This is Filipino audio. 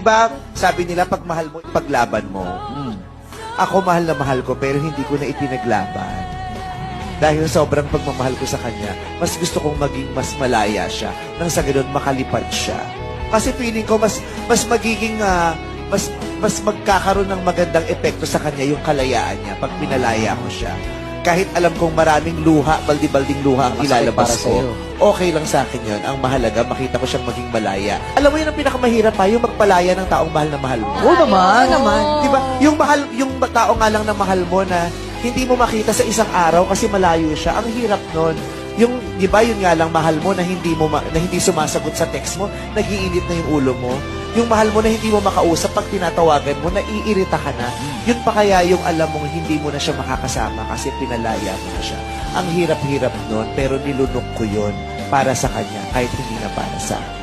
ba, sabi nila, pag mahal mo, paglaban mo. Ako mahal na mahal ko, pero hindi ko na ipinaglaban. Dahil sobrang pagmamahal ko sa kanya, mas gusto kong maging mas malaya siya, nang sa ganun makalipad siya. Kasi feeling ko mas magiging, mas magkakaroon ng magandang epekto sa kanya yung kalayaan niya pag pinalaya ko siya. Kahit alam kong maraming luha, baldi-balding luha ang ilalabas ko, okay lang sa akin yun. Ang mahalaga, makita ko siyang maging malaya. Alam mo yun ang pinakamahirap pa, yung magpalaya ng taong mahal na mahal mo. Oo naman. Diba? Yung tao nga lang na mahal mo na hindi mo makita sa isang araw kasi malayo siya. Ang hirap nun. Yung, di ba, yun nga lang mahal mo na hindi sumasagot sa text mo, nag-iinit na yung ulo mo. Yung mahal mo na hindi mo makausap pag tinatawagan mo, naiirita ka na. Yun pa kaya yung alam mong hindi mo na siya makakasama kasi pinalaya mo na siya. Ang hirap-hirap nun, pero nilunok ko yun para sa kanya kahit hindi na para sa akin.